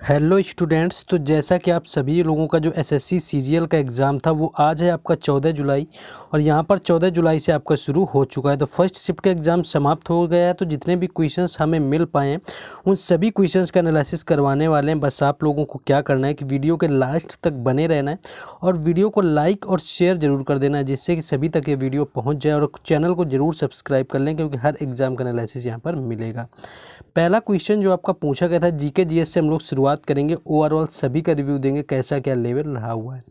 Hello students. तो जैसा कि आप सभी लोगों का जो एसएससी सीजीएल का एग्ज़ाम था वो आज है आपका 14 जुलाई और यहाँ पर 14 जुलाई से आपका शुरू हो चुका है। तो फर्स्ट शिफ्ट का एग्ज़ाम समाप्त हो गया है। तो जितने भी क्वेश्चंस हमें मिल पाए हैं उन सभी क्वेश्चंस का एनालिसिस करवाने वाले हैं। बस आप लोगों को क्या करना है कि वीडियो के लास्ट तक बने रहना है और वीडियो को लाइक और शेयर ज़रूर कर देना है, जिससे कि सभी तक ये वीडियो पहुँच जाए। और चैनल को ज़रूर सब्सक्राइब कर लें क्योंकि हर एग्ज़ाम का एनालिसिस यहाँ पर मिलेगा। पहला क्वेश्चन जो आपका पूछा गया था जीके जीएस से हम लोग शुरुआत करेंगे। ओवरऑल सभी का रिव्यू देंगे कैसा क्या लेवल रहा हुआ है।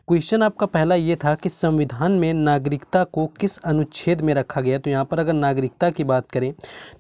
क्वेश्चन आपका पहला ये था कि संविधान में नागरिकता को किस अनुच्छेद में रखा गया। तो यहाँ पर अगर नागरिकता की बात करें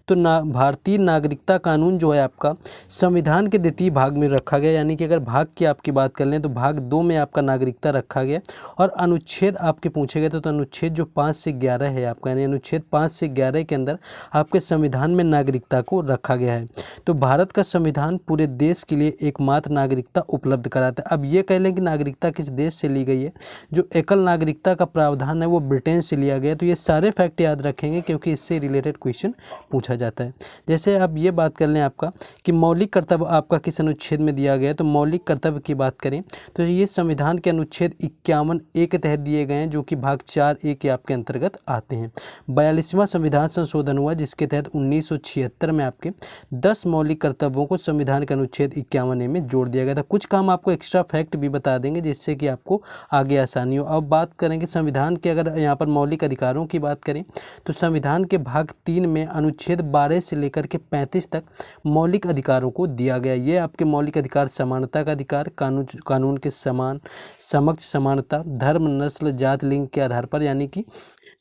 तो भारतीय नागरिकता कानून जो है आपका संविधान के द्वितीय भाग में रखा गया, यानी कि अगर भाग की आपकी बात कर लें तो भाग 2 में आपका नागरिकता रखा गया। और अनुच्छेद आपके पूछे गए तो अनुच्छेद जो 5 से 11 है आपका, यानी अनुच्छेद 5 से 11 के अंदर आपके संविधान में नागरिकता को रखा गया है। तो भारत का संविधान पूरे देश के लिए एकमात्र नागरिकता उपलब्ध कराता है। अब ये कह लें कि नागरिकता किस देश से ली गई है, जो एकल नागरिकता का प्रावधान है वो ब्रिटेन से लिया गया। तो ये सारे फैक्ट याद रखेंगे क्योंकि इससे रिलेटेड क्वेश्चन पूछा जाता है। जैसे अब ये बात कर लें आपका कि मौलिक कर्तव्य आपका किस अनुच्छेद में दिया गया है। तो मौलिक कर्तव्य की बात करें तो ये संविधान के अनुच्छेद 51A के तहत दिए गए हैं, जो कि भाग 4A के आपके अंतर्गत आते हैं। 42वां संविधान संशोधन हुआ जिसके तहत 1976 में आपके 10 मौलिक कर्तव्यों को संविधान के अनुच्छेद 51A में जोड़ दिया गया था। कुछ काम आपको एक्स्ट्रा फैक्ट भी बता देंगे जिससे कि आपको आगे आसानी हो। अब बात करेंगे संविधान के, अगर यहाँ पर मौलिक अधिकारों की बात करें तो संविधान के भाग 3 में अनुच्छेद 12 से लेकर के 35 तक मौलिक अधिकारों को दिया गया। ये आपके मौलिक अधिकार समानता का अधिकार, कानून के समान समक्ष समानता, धर्म नस्ल जात लिंग के आधार पर, यानी कि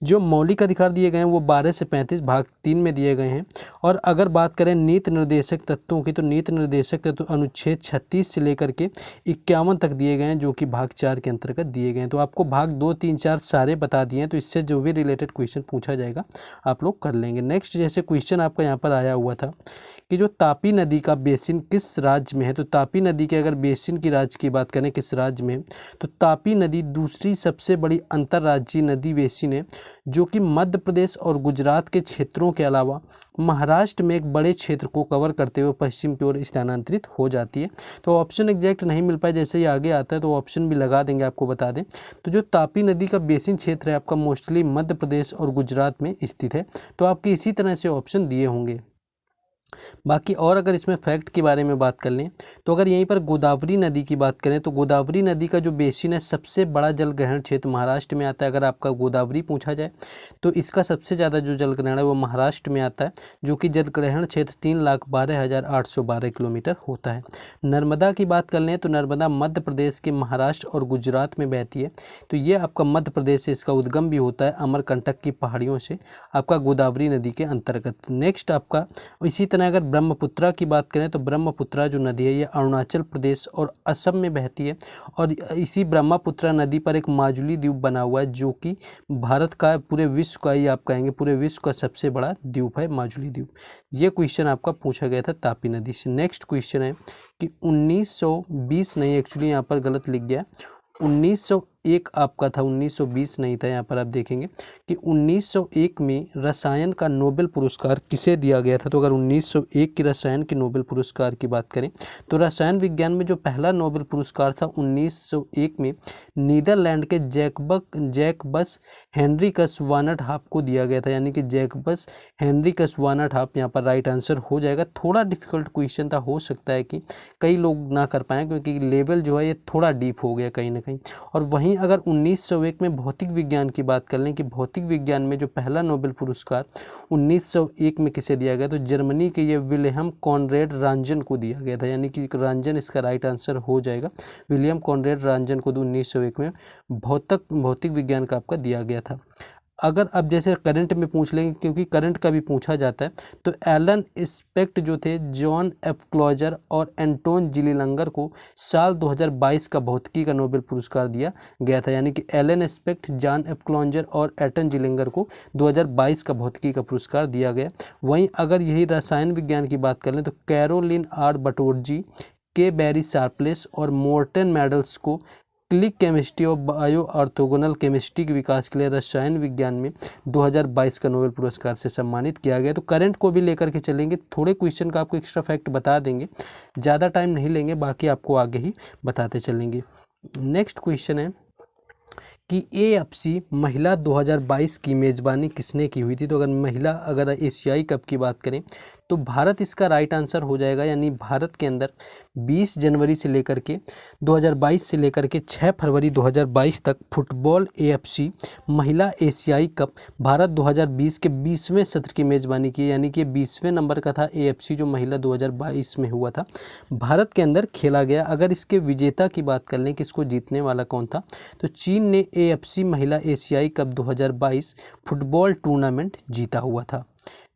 जो मौलिक अधिकार दिए गए हैं वो 12 से 35 भाग 3 में दिए गए हैं। और अगर बात करें नीति निर्देशक तत्वों की तो नीति निर्देशक तत्व अनुच्छेद 36 से लेकर के 51 तक दिए गए हैं, जो कि भाग 4 के अंतर्गत दिए गए हैं। तो आपको भाग 2, 3, 4 सारे बता दिए हैं, तो इससे जो भी रिलेटेड क्वेश्चन पूछा जाएगा आप लोग कर लेंगे। नेक्स्ट जैसे क्वेश्चन आपका यहाँ पर आया हुआ था कि जो तापी नदी का बेसिन किस राज्य में है। तो तापी नदी के अगर बेसिन की राज्य की बात करें किस राज्य में, तो तापी नदी दूसरी सबसे बड़ी अंतर्राज्यीय नदी बेसिन है, जो कि मध्य प्रदेश और गुजरात के क्षेत्रों के अलावा महाराष्ट्र में एक बड़े क्षेत्र को कवर करते हुए पश्चिम की ओर स्थानांतरित हो जाती है। तो ऑप्शन एग्जैक्ट नहीं मिल पाए, जैसे ही आगे आता है तो ऑप्शन भी लगा देंगे, आपको बता दें। तो जो तापी नदी का बेसिन क्षेत्र है आपका मोस्टली मध्य प्रदेश और गुजरात में स्थित है। तो आपके इसी तरह से ऑप्शन दिए होंगे। बाकी और अगर इसमें फैक्ट के बारे में बात कर लें तो अगर यहीं पर गोदावरी नदी की बात करें तो गोदावरी नदी का जो बेसिन है सबसे बड़ा जल ग्रहण क्षेत्र महाराष्ट्र में आता है। अगर आपका गोदावरी पूछा जाए तो इसका सबसे ज़्यादा जो जल ग्रहण है वो महाराष्ट्र में आता है, जो कि जल ग्रहण क्षेत्र 3,12,812 किलोमीटर होता है। नर्मदा की बात कर लें तो नर्मदा मध्य प्रदेश के महाराष्ट्र और गुजरात में बहती है। तो ये आपका मध्य प्रदेश से इसका उद्गम भी होता है, अमरकंटक की पहाड़ियों से आपका गोदावरी नदी के अंतर्गत। नेक्स्ट आपका इसी तरह अगर ब्रह्मपुत्रा की बात करें तो ब्रह्मपुत्रा जो नदी है ये अरुणाचल प्रदेश और असम में बहती है। और इसी ब्रह्मपुत्रा नदी पर एक माजुली द्वीप बना हुआ है, जो कि भारत का, पूरे विश्व का ही आप कहेंगे पूरे विश्व का सबसे बड़ा द्वीप है माजुली द्वीप। ये क्वेश्चन आपका पूछा गया था तापी नदी से। नेक्स्ट क्वेश्चन है कि 1920 नहीं, एक्चुअली यहाँ पर गलत लिख गया, 1901 आपका था, 1920 नहीं था। यहाँ पर आप देखेंगे कि 1901 में रसायन का नोबेल पुरस्कार किसे दिया गया था। तो अगर 1901 के रसायन के नोबेल पुरस्कार की बात करें तो रसायन विज्ञान में जो पहला नोबेल पुरस्कार था 1901 में नीदरलैंड के जैकबस हेनरिकस वानट हाफ को दिया गया था, यानी कि जैकबस हेनरिकस वानट हाफ यहाँ पर राइट आंसर हो जाएगा। थोड़ा डिफिकल्ट क्वेश्चन था, हो सकता है कि कई लोग ना कर पाएँ क्योंकि लेवल जो है ये थोड़ा डीप हो गया कहीं ना कहीं। और वहीं अगर 1901 में भौतिक विज्ञान की बात कर लें कि भौतिक विज्ञान में जो पहला नोबेल पुरस्कार 1901 में किसे दिया गया, तो जर्मनी के ये विलियम कॉनरेड रांजन को दिया गया था, यानी कि रांजन इसका राइट आंसर हो जाएगा। विलियम कॉनरेड रांजन को 1901 में भौतिक विज्ञान का आपका दिया गया था। अगर अब जैसे करंट में पूछ लेंगे क्योंकि करंट का भी पूछा जाता है, तो एलन स्पेक्ट जो थे जॉन एफ क्लॉजर और एंटोन जिलीलंगर को साल 2022 का भौतिकी का नोबेल पुरस्कार दिया गया था, यानी कि Alain Aspect, John F Clauser और एटन जिलिंगर को 2022 का भौतिकी का पुरस्कार दिया गया। वहीं अगर यही रसायन विज्ञान की बात कर लें तो कैरोलिन आर बटोरजी, के बैरी शार्पलेस और मोर्टन मेडल्स को क्लिक केमिस्ट्री और बायो ऑर्थोगोनल केमिस्ट्री के विकास के लिए रसायन विज्ञान में 2022 का नोबेल पुरस्कार से सम्मानित किया गया। तो करंट को भी लेकर के चलेंगे, थोड़े क्वेश्चन का आपको एक्स्ट्रा फैक्ट बता देंगे, ज़्यादा टाइम नहीं लेंगे, बाकी आपको आगे ही बताते चलेंगे। नेक्स्ट क्वेश्चन है कि AFC महिला 2022 की मेज़बानी किसने की हुई थी। तो अगर एशियाई कप की बात करें तो भारत इसका राइट आंसर हो जाएगा, यानी भारत के अंदर 20 जनवरी से लेकर के 2022 से लेकर के 6 फरवरी 2022 तक फुटबॉल AFC महिला एशियाई कप भारत 2020 के 20वें सत्र की मेज़बानी की, यानी कि 20वें नंबर का था AFC जो महिला 2022 में हुआ था, भारत के अंदर खेला गया। अगर इसके विजेता की बात कर लें कि इसको जीतने वाला कौन था, तो चीन ने AFC महिला एशियाई कप 2022 फुटबॉल टूर्नामेंट जीता हुआ था।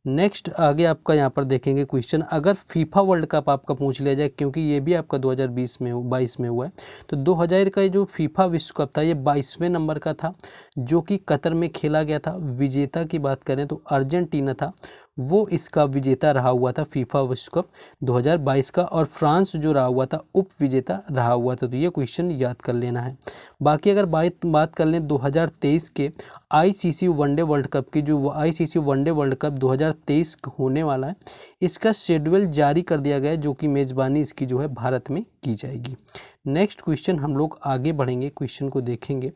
नेक्स्ट आगे आपका यहाँ पर देखेंगे क्वेश्चन, अगर फीफा वर्ल्ड कप आपका पूछ लिया जाए, क्योंकि ये भी आपका 2022 में हुआ है, तो 2000 का जो फीफा विश्व कप था ये 22वें नंबर का था जो कि कतर में खेला गया था। विजेता की बात करें तो अर्जेंटीना था, वो इसका विजेता रहा हुआ था फीफा विश्व कप 2022 का, और फ्रांस जो रहा हुआ था उप विजेता रहा हुआ था। तो ये क्वेश्चन याद कर लेना है। बाकी अगर बात कर लें 2023 के ICC वनडे वर्ल्ड कप की, जो ICC वनडे वर्ल्ड कप 2023 होने वाला है, इसका शेड्यूल जारी कर दिया गया है, जो कि मेज़बानी इसकी जो है भारत में की जाएगी। नेक्स्ट क्वेश्चन हम लोग आगे बढ़ेंगे, क्वेश्चन को देखेंगे।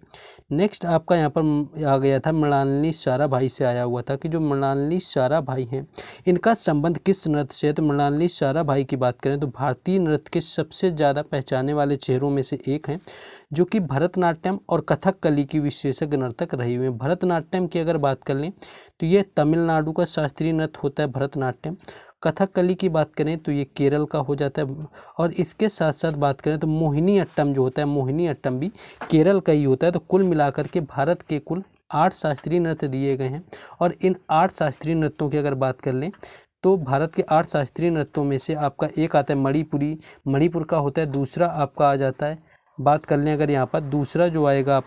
नेक्स्ट आपका यहाँ पर आ गया था मृणालिनी साराभाई से आया हुआ था कि जो मृणालिनी साराभाई हैं इनका संबंध किस नृत्य से है। तो मृणालिनी साराभाई की बात करें तो भारतीय नृत्य के सबसे ज़्यादा पहचाने वाले चेहरों में से एक हैं, जो कि भरतनाट्यम और कथकली की विशेषज्ञ नर्तक रही हुई हैं। भरतनाट्यम की अगर बात कर लें तो ये तमिलनाडु का शास्त्रीय नृत्य होता है भरतनाट्यम। कथकली की बात करें तो ये केरल का हो जाता है, और इसके साथ साथ बात करें तो मोहिनी अट्टम जो होता है, मोहिनी अट्टम भी केरल का ही होता है। तो कुल मिलाकर के भारत के कुल 8 शास्त्रीय नृत्य दिए गए हैं, और इन 8 शास्त्रीय नृत्यों की अगर बात कर लें तो भारत के 8 शास्त्रीय नृत्यों में से आपका एक आता है मणिपुर का होता है। दूसरा आपका आ जाता है, बात कर लें अगर यहाँ पर दूसरा जो आएगा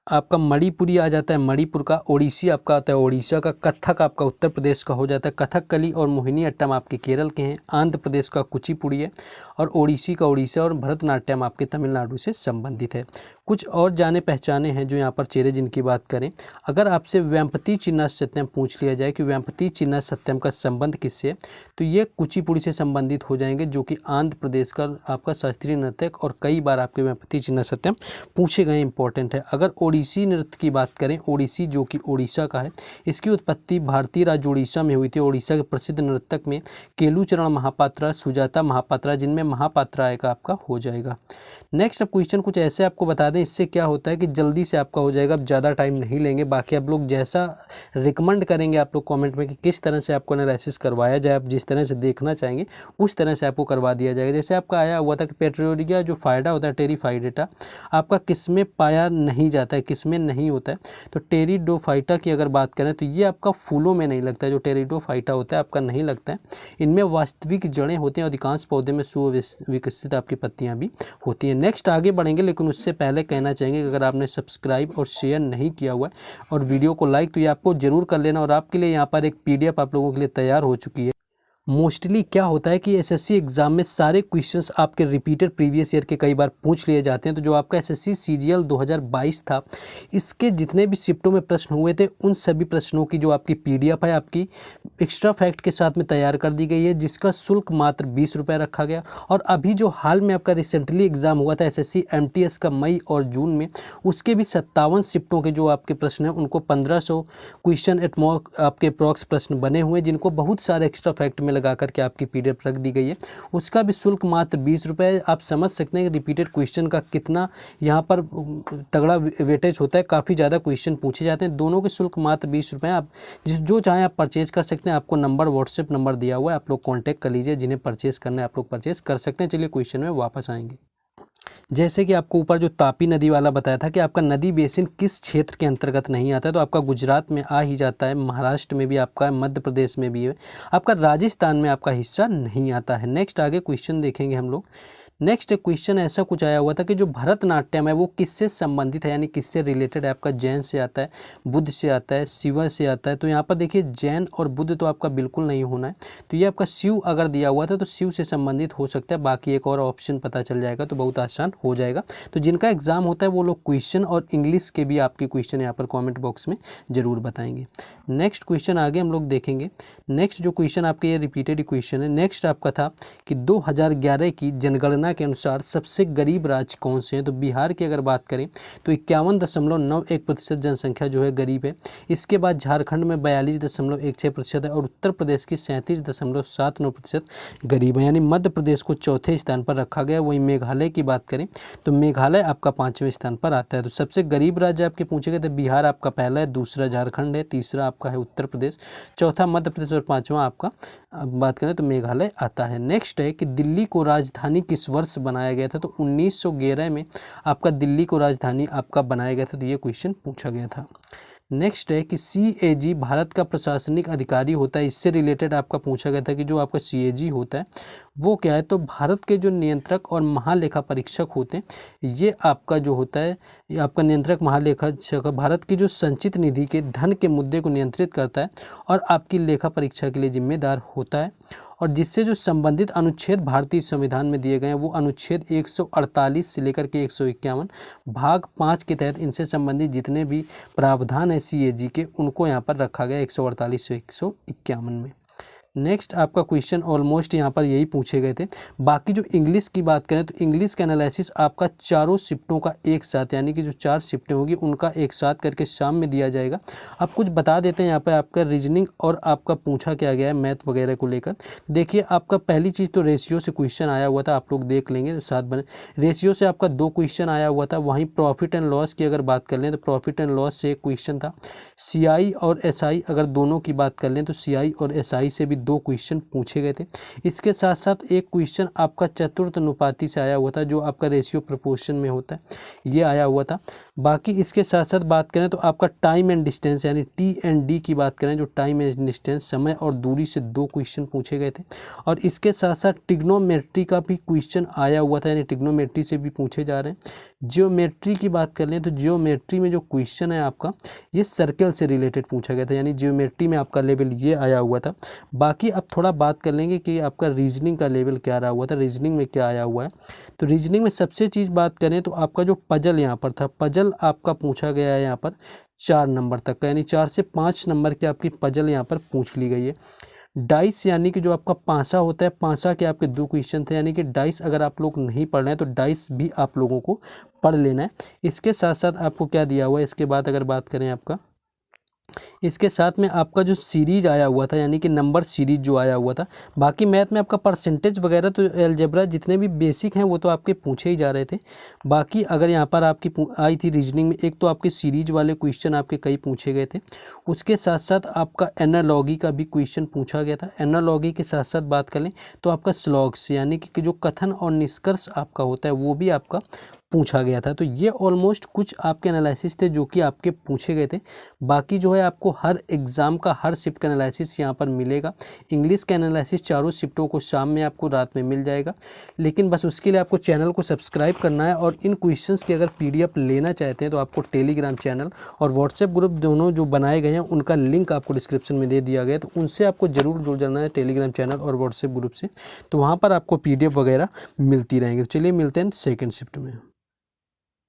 आपका मणिपुरी आ जाता है मणिपुर का। ओडिसी आपका आता है ओडिशा का। कथक आपका उत्तर प्रदेश का हो जाता है। कथकली और मोहिनी अट्टम आपके केरल के हैं। आंध्र प्रदेश का कुचिपुड़ी है, और ओडिसी का ओडिशा, और भरतनाट्यम आपके तमिलनाडु से संबंधित है। कुछ और जाने पहचाने हैं जो यहाँ पर चेहरे जिनकी बात करें, अगर आपसे वेम्पति चिन्ना सत्यम पूछ लिया जाए कि वेम्पति चिन्ना सत्यम का संबंध किससे, तो ये कुचिपुड़ी से संबंधित हो जाएंगे, जो कि आंध्र प्रदेश का आपका शास्त्रीय नृत्य, और कई बार आपके वेम्पति चिन्ना सत्यम पूछे गए, इंपॉर्टेंट है। अगर ओडिसी नृत्य की बात करें, ओडिसी जो कि ओडिशा का है, इसकी उत्पत्ति भारतीय राज्य ओडिशा में हुई थी। ओडिशा के प्रसिद्ध नर्तक में केलूचरण महापात्रा, सुजाता महापात्रा, जिनमें महापात्रा आएगा आपका हो जाएगा। नेक्स्ट अब क्वेश्चन कुछ ऐसे आपको बता दें, इससे क्या होता है कि जल्दी से आपका हो जाएगा, अब ज़्यादा टाइम नहीं लेंगे। बाकी आप लोग जैसा रिकमेंड करेंगे आप लोग कमेंट में कि किस तरह से आपको एनालिसिस करवाया जाए, आप जिस तरह से देखना चाहेंगे उस तरह से आपको करवा दिया जाएगा। जैसे आपका आया हुआ था कि पेट्रोलिया जो फायदा होता है टेरिफाइडेटा आपका किसमें पाया नहीं जाता है, किसमें नहीं होता है। तो टेरिडोफाइटा की अगर बात करें तो ये आपका फूलों में नहीं लगता है, जो टेरिडोफाइटा होता है आपका नहीं लगता है। इनमें वास्तविक जड़ें होती हैं, अधिकांश पौधे में सुविकसित आपकी पत्तियां भी होती हैं। नेक्स्ट आगे बढ़ेंगे, लेकिन उससे पहले कहना चाहेंगे कि अगर आपने सब्सक्राइब और शेयर नहीं किया हुआ है और वीडियो को लाइक, तो ये आपको जरूर कर लेना। और आपके लिए यहाँ पर एक PDF आप लोगों के लिए तैयार हो चुकी है। मोस्टली क्या होता है कि SSC एग्ज़ाम में सारे क्वेश्चंस आपके रिपीटेड प्रीवियस ईयर के कई बार पूछ लिए जाते हैं। तो जो आपका SSC CGL 2022 था, इसके जितने भी शिफ्टों में प्रश्न हुए थे, उन सभी प्रश्नों की जो आपकी PDF है आपकी एक्स्ट्रा फैक्ट के साथ में तैयार कर दी गई है, जिसका शुल्क मात्र 20 रुपये रखा गया। और अभी जो हाल में आपका रिसेंटली एग्ज़ाम हुआ था SSC MTS का मई और जून में, उसके भी 57 शिफ्टों के जो आपके प्रश्न हैं उनको 1500 क्वेश्चन आपके अप्रॉक्स प्रश्न बने हुए, जिनको बहुत सारे एक्स्ट्रा फैक्ट में लगा करके आपकी PDF रख दी गई है। उसका भी शुल्क मात्र 20 रुपये। आप समझ सकते हैं कि रिपीटेड क्वेश्चन का कितना यहाँ पर तगड़ा वेटेज होता है, काफ़ी ज़्यादा क्वेश्चन पूछे जाते हैं। दोनों के शुल्क मात्र 20 रुपये। आप जो चाहें आप परचेज़ कर सकते हैं। आपको नंबर व्हाट्सएप नंबर दिया हुआ है, आप लोग कॉन्टैक्ट कर लीजिए। जिन्हें परचेज़ करना है आप लोग परचेज़ कर सकते हैं। चलिए क्वेश्चन में वापस आएंगे। जैसे कि आपको ऊपर जो तापी नदी वाला बताया था कि आपका नदी बेसिन किस क्षेत्र के अंतर्गत नहीं आता है, तो आपका गुजरात में आ ही जाता है, महाराष्ट्र में भी आपका है, मध्य प्रदेश में भी है, आपका राजस्थान में आपका हिस्सा नहीं आता है। नेक्स्ट आगे क्वेश्चन देखेंगे हम लोग। नेक्स्ट क्वेश्चन ऐसा कुछ आया हुआ था कि जो भरतनाट्यम है वो किससे संबंधित है, यानी किससे रिलेटेड है। आपका जैन से आता है, बुद्ध से आता है, शिव से आता है। तो यहाँ पर देखिए जैन और बुद्ध तो आपका बिल्कुल नहीं होना है, तो ये आपका शिव अगर दिया हुआ था तो शिव से संबंधित हो सकता है। बाकी एक और ऑप्शन पता चल जाएगा तो बहुत आसान हो जाएगा। तो जिनका एग्जाम होता है वो लोग क्वेश्चन और इंग्लिश के भी आपके क्वेश्चन यहाँ पर कॉमेंट बॉक्स में जरूर बताएंगे। नेक्स्ट क्वेश्चन आगे हम लोग देखेंगे। नेक्स्ट जो क्वेश्चन आपके ये रिपीटेड क्वेश्चन है। नेक्स्ट आपका था कि 2011 की जनगणना के अनुसार सबसे गरीब राज्य कौन से हैं। तो बिहार की अगर बात करें तो 51.91% जनसंख्या जो है गरीब है। इसके बाद झारखंड में 42.16% है और उत्तर प्रदेश की 37.79% गरीब है, यानी मध्य प्रदेश को चौथे स्थान पर रखा गया। वहीं मेघालय की बात करें तो मेघालय आपका 5वें स्थान पर आता है। तो सबसे गरीब राज्य आपके पूछे गए थे, बिहार आपका पहला है, दूसरा झारखंड है, तीसरा आपका है उत्तर प्रदेश, चौथा मध्य प्रदेश और पांचवा आपका बात करें तो मेघालय आता है। नेक्स्ट है कि दिल्ली को राजधानी किस वर्ष बनाया गया था। तो 1911 में आपका दिल्ली को राजधानी आपका बनाया गया था। तो ये क्वेश्चन पूछा गया था। नेक्स्ट है कि CAG भारत का प्रशासनिक अधिकारी होता है। इससे रिलेटेड आपका पूछा गया था कि जो आपका CAG होता है वो क्या है। तो भारत के जो नियंत्रक और महालेखा परीक्षक होते हैं, ये आपका जो होता है, ये आपका नियंत्रक महालेखा भारत की जो संचित निधि के धन के मुद्दे को नियंत्रित करता है और आपकी लेखा परीक्षा के लिए जिम्मेदार होता है। और जिससे जो संबंधित अनुच्छेद भारतीय संविधान में दिए गए हैं वो अनुच्छेद 148 से लेकर के 151 भाग 5 के तहत इनसे संबंधित जितने भी प्रावधान है CAG के, उनको यहाँ पर रखा गया 148 से 151 में। नेक्स्ट आपका क्वेश्चन ऑलमोस्ट यहाँ पर यही पूछे गए थे। बाकी जो इंग्लिश की बात करें तो इंग्लिश का एनालिसिस आपका चारों शिफ्टों का एक साथ, यानी कि जो 4 शिफ्टें होगी उनका एक साथ करके शाम में दिया जाएगा। अब कुछ बता देते हैं यहाँ पर आपका रीजनिंग और आपका पूछा क्या गया है मैथ वगैरह को लेकर। देखिए आपका पहली चीज़ तो रेशियो से क्वेश्चन आया हुआ था, आप लोग देख लेंगे साथ बने। रेशियो से आपका 2 क्वेश्चन आया हुआ था। वहीं प्रॉफिट एंड लॉस की अगर बात कर लें तो प्रॉफिट एंड लॉस से एक क्वेश्चन था। CI और SI अगर दोनों की बात कर लें तो CI और SI से भी 2 क्वेश्चन पूछे गए थे। इसके साथ साथ एक क्वेश्चन आपका चतुर्थ अनुपाती से आया हुआ था, जो आपका रेशियो प्रोपोर्शन में होता है, ये आया हुआ था। बाकी इसके साथ साथ बात करें तो आपका टाइम एंड डिस्टेंस यानी T&D की बात करें, जो टाइम एंड डिस्टेंस समय और दूरी से 2 क्वेश्चन पूछे गए थे। और इसके साथ साथ ट्रिग्नोमेट्री का भी क्वेश्चन आया हुआ था, यानी ट्रिग्नोमेट्री से भी पूछे जा रहे हैं। जियोमेट्री की बात कर लें तो जियोमेट्री में जो क्वेश्चन है आपका ये सर्कल से रिलेटेड पूछा गया था, यानी जियोमेट्री में आपका लेवल ये आया हुआ था। बाकी अब थोड़ा बात कर लेंगे कि आपका रीजनिंग का लेवल क्या रहा हुआ था, रीजनिंग में क्या आया हुआ है। तो रीजनिंग में सबसे चीज़ बात करें तो आपका जो पजल यहाँ पर था, पजल आपका पूछा गया है यहाँ पर 4 नंबर तक का, यानी 4 से 5 नंबर की आपकी पजल यहाँ पर पूछ ली गई है। डाइस यानी कि जो आपका पासा होता है, पासा के आपके 2 क्वेश्चन थे, यानी कि डाइस अगर आप लोग नहीं पढ़ रहे हैं तो डाइस भी आप लोगों को पढ़ लेना है। इसके साथ साथ आपको क्या दिया हुआ है, इसके बाद अगर बात करें आपका इसके साथ में आपका जो सीरीज आया हुआ था, यानी कि नंबर सीरीज जो आया हुआ था। बाकी मैथ में आपका परसेंटेज वगैरह तो अलजेब्रा जितने भी बेसिक हैं वो तो आपके पूछे ही जा रहे थे। बाकी अगर यहाँ पर आपकी आई थी रीजनिंग में, एक तो आपके सीरीज वाले क्वेश्चन आपके कई पूछे गए थे, उसके साथ साथ आपका एनालॉगी का भी क्वेश्चन पूछा गया था। एनालॉगी के साथ साथ बात करें तो आपका स्लॉग्स यानी कि जो कथन और निष्कर्ष आपका होता है वो भी आपका पूछा गया था। तो ये ऑलमोस्ट कुछ आपके एनालिसिस थे जो कि आपके पूछे गए थे। बाकी जो है आपको हर एग्ज़ाम का हर शिफ्ट का एनालिसिस यहाँ पर मिलेगा। इंग्लिश का एनालिसिस चारों शिफ्टों को शाम में आपको रात में मिल जाएगा, लेकिन बस उसके लिए आपको चैनल को सब्सक्राइब करना है। और इन क्वेश्चंस की अगर PDF लेना चाहते हैं तो आपको टेलीग्राम चैनल और व्हाट्सएप ग्रुप दोनों जो बनाए गए हैं उनका लिंक आपको डिस्क्रिप्शन में दे दिया गया है, तो उनसे आपको ज़रूर जुड़ जाना है टेलीग्राम चैनल और व्हाट्सएप ग्रुप से। तो वहाँ पर आपको PDF वगैरह मिलती रहेंगी। तो चलिए मिलते हैं सेकेंड शिफ्ट में।